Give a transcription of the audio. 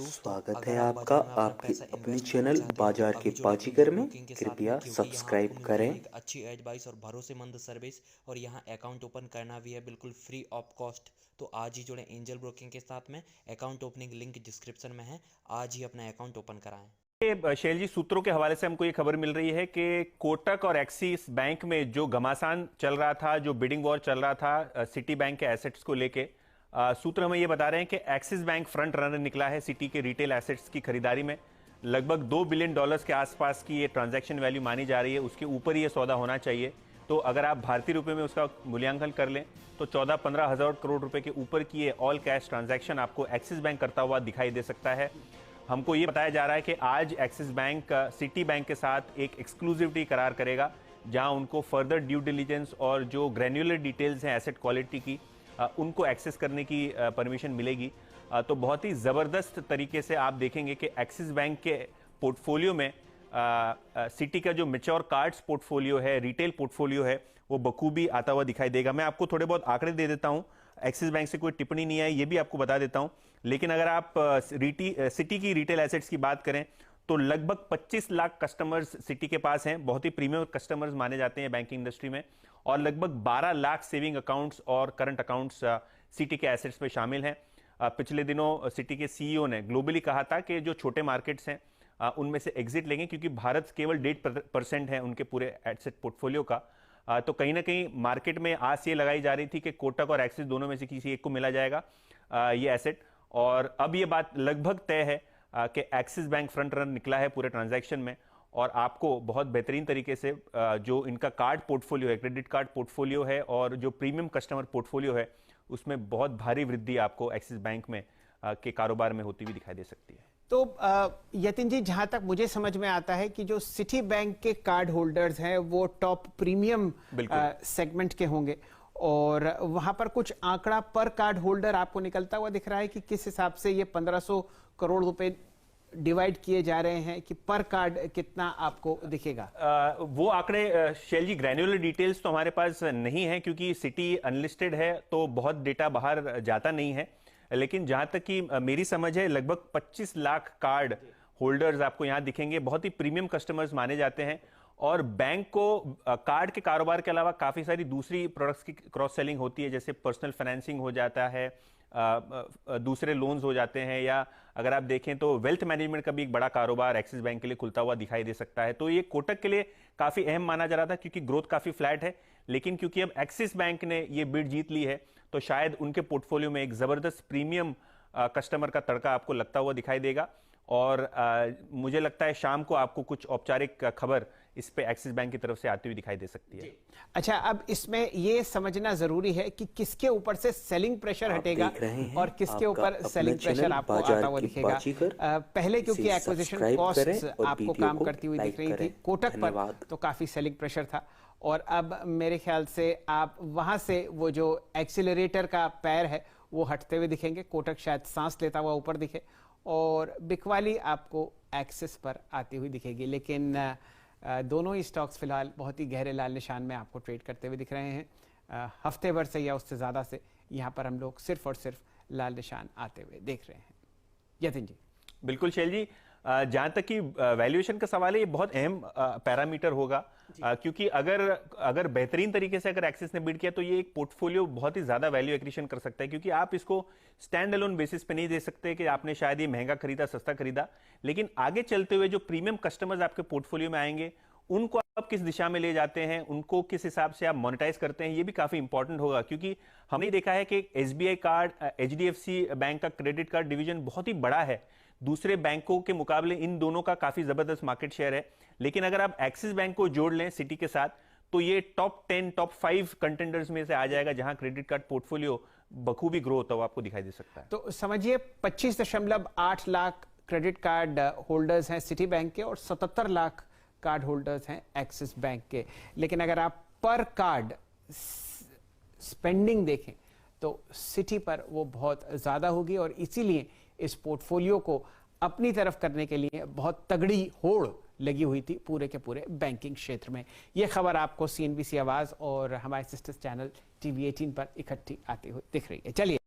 स्वागत है आपका आपके अपने चैनल बाजार के बाजीगर में। कृपया सब्सक्राइब करें। एक अच्छी एडवाइस और भरोसेमंद सर्विस और यहाँ अकाउंट ओपन करना भी है बिल्कुल फ्री ऑफ कॉस्ट। तो आज ही जुड़े एंजल ब्रोकिंग के साथ में। अकाउंट ओपनिंग लिंक डिस्क्रिप्शन में है। आज ही अपना अकाउंट ओपन कराएं। शैल जी, सूत्रों के हवाले से हमको ये खबर मिल रही है कि कोटक और एक्सिस बैंक में जो घमासान चल रहा था, जो बिडिंग वॉर चल रहा था सिटी बैंक के एसेट्स को लेके, सूत्र हमें ये बता रहे हैं कि एक्सिस बैंक फ्रंट रनर निकला है सिटी के रिटेल एसेट्स की खरीदारी में। लगभग $2 बिलियन के आसपास की ये ट्रांजैक्शन वैल्यू मानी जा रही है। उसके ऊपर ये सौदा होना चाहिए। तो अगर आप भारतीय रुपए में उसका मूल्यांकन कर लें तो 14-15 हज़ार करोड़ रुपए के ऊपर की ये ऑल कैश ट्रांजैक्शन आपको एक्सिस बैंक करता हुआ दिखाई दे सकता है। हमको ये बताया जा रहा है कि आज एक्सिस बैंक सिटी बैंक के साथ एक एक्सक्लूसिविटी करार करेगा, जहां उनको फर्दर ड्यू डिलीजेंस और जो ग्रैन्युलर डिटेल्स हैं एसेट क्वालिटी की, उनको एक्सेस करने की परमिशन मिलेगी। तो बहुत ही ज़बरदस्त तरीके से आप देखेंगे कि एक्सिस बैंक के पोर्टफोलियो में सिटी का जो मैच्योर कार्ड्स पोर्टफोलियो है, रिटेल पोर्टफोलियो है, वो बखूबी आता हुआ दिखाई देगा। मैं आपको थोड़े बहुत आंकड़े दे देता हूं। एक्सिस बैंक से कोई टिप्पणी नहीं है, ये भी आपको बता देता हूं। लेकिन अगर आप सिटी की रिटेल एसेट्स की बात करें तो लगभग 25 लाख कस्टमर्स सिटी के पास हैं। बहुत ही प्रीमियम कस्टमर्स माने जाते हैं बैंकिंग इंडस्ट्री में। और लगभग 12 लाख सेविंग अकाउंट्स और करंट अकाउंट्स सिटी के एसेट्स में शामिल हैं। पिछले दिनों सिटी के सीईओ ने ग्लोबली कहा था कि जो छोटे मार्केट्स हैं उनमें से एग्जिट लेंगे, क्योंकि भारत केवल 1.5% है उनके पूरे एसेट पोर्टफोलियो का। तो कहीं ना कहीं मार्केट में आस ये लगाई जा रही थी कि कोटक और एक्सिस दोनों में से किसी एक को मिला जाएगा ये एसेट। और अब ये बात लगभग तय है कि एक्सिस बैंक फ्रंट रन निकला है पूरे ट्रांजैक्शन में। और आपको बहुत बेहतरीन तरीके से जो इनका कार्ड पोर्टफोलियो है, क्रेडिट कार्ड पोर्टफोलियो है और जो प्रीमियम कस्टमर पोर्टफोलियो है, उसमें बहुत भारी वृद्धि आपको एक्सिस बैंक में के कारोबार में होती हुई दिखाई दे सकती है। तो यतिन जी, जहां तक मुझे समझ में आता है कि जो सिटी बैंक के कार्ड होल्डर्स हैं वो टॉप प्रीमियम सेगमेंट के होंगे, और वहां पर कुछ आंकड़ा पर कार्ड होल्डर आपको निकलता हुआ दिख रहा है कि किस हिसाब से ये 1500 करोड़ रुपए डिवाइड किए जा रहे हैं, कि पर कार्ड कितना आपको दिखेगा? वो आंकड़े शैल जी, ग्रैन्युलर डिटेल्स तो हमारे पास नहीं है, क्योंकि सिटी अनलिस्टेड है तो बहुत डेटा बाहर जाता नहीं है। लेकिन जहां तक कि मेरी समझ है, लगभग 25 लाख कार्ड होल्डर्स आपको यहां दिखेंगे। बहुत ही प्रीमियम कस्टमर्स माने जाते हैं। और बैंक को कार्ड के कारोबार के अलावा काफी सारी दूसरी प्रोडक्ट्स की क्रॉस सेलिंग होती है, जैसे पर्सनल फाइनेंसिंग हो जाता है, दूसरे लोन्स हो जाते हैं, या अगर आप देखें तो वेल्थ मैनेजमेंट का भी एक बड़ा कारोबार एक्सिस बैंक के लिए खुलता हुआ दिखाई दे सकता है। तो ये कोटक के लिए काफी अहम माना जा रहा था, क्योंकि ग्रोथ काफी फ्लैट है। लेकिन क्योंकि अब एक्सिस बैंक ने ये बिड जीत ली है, तो शायद उनके पोर्टफोलियो में एक जबरदस्त प्रीमियम कस्टमर का तड़का आपको लगता हुआ दिखाई देगा। और मुझे लगता है शाम को आपको कुछ औपचारिक खबर इस पे एक्सिस बैंक की तरफ से आती हुई दिखाई दे सकती है। अच्छा, अब इसमें ये समझना जरूरी है कि किसके ऊपर से सेलिंग प्रेशर हटेगा और किसके ऊपर सेलिंग प्रेशर आपको आता हुआ दिखेगा। पहले क्योंकि एक्विजिशन कॉस्ट्स आपको काम करती हुई दिख रही थी कोटक पर, तो काफी सेलिंग प्रेशर था। और अब मेरे ख्याल से आप वहां से वो जो एक्सीलरेटर का पैर है वो हटते हुए दिखेंगे। कोटक शायद सांस लेता हुआ ऊपर दिखे और बिकवाली आपको एक्सिस पर आती हुई दिखेगी। लेकिन दोनों ही स्टॉक्स फिलहाल बहुत ही गहरे लाल निशान में आपको ट्रेड करते हुए दिख रहे हैं। हफ्ते भर से या उससे ज़्यादा से यहाँ पर हम लोग सिर्फ और सिर्फ लाल निशान आते हुए देख रहे हैं। यतिन जी। बिल्कुल शैल जी, जहां तक कि वैल्यूएशन का सवाल है, ये बहुत अहम पैरामीटर होगा। क्योंकि अगर बेहतरीन तरीके से अगर एक्सिस ने बिड किया तो ये एक पोर्टफोलियो बहुत ही ज्यादा वैल्यू एक्रीशन कर सकता है। क्योंकि आप इसको स्टैंड अलोन बेसिस पे नहीं दे सकते कि आपने शायद ये महंगा खरीदा, सस्ता खरीदा। लेकिन आगे चलते हुए जो प्रीमियम कस्टमर्स आपके पोर्टफोलियो में आएंगे, उनको आप किस दिशा में ले जाते हैं, उनको किस हिसाब से आप मोनेटाइज करते हैं, ये भी काफी इंपॉर्टेंट होगा। क्योंकि हमने देखा है कि एसबीआई कार्ड, एचडीएफसी बैंक का क्रेडिट कार्ड डिवीजन बहुत ही बड़ा है। दूसरे बैंकों के मुकाबले इन दोनों का काफी जबरदस्त मार्केट शेयर है। लेकिन अगर आप एक्सिस बैंक को जोड़ लें सिटी के साथ, तो ये टॉप 10, टॉप 5 कंटेंडर्स में से आ जाएगा, जहां क्रेडिट कार्ड पोर्टफोलियो बखूबी ग्रो होता हुआ आपको दिखाई दे सकता है। तो समझिए 25.8 लाख क्रेडिट कार्ड होल्डर्स हैं सिटी बैंक के और 77 लाख कार्ड होल्डर्स हैं एक्सिस बैंक के। लेकिन अगर आप पर कार्ड स्पेंडिंग देखें तो सिटी पर वो बहुत ज्यादा होगी, और इसीलिए इस पोर्टफोलियो को अपनी तरफ करने के लिए बहुत तगड़ी होड़ लगी हुई थी पूरे के पूरे बैंकिंग क्षेत्र में। यह खबर आपको सीएनबीसी आवाज और हमारे सिस्टर्स चैनल टीवी 18 पर इकट्ठी आती हुई दिख रही है। चलिए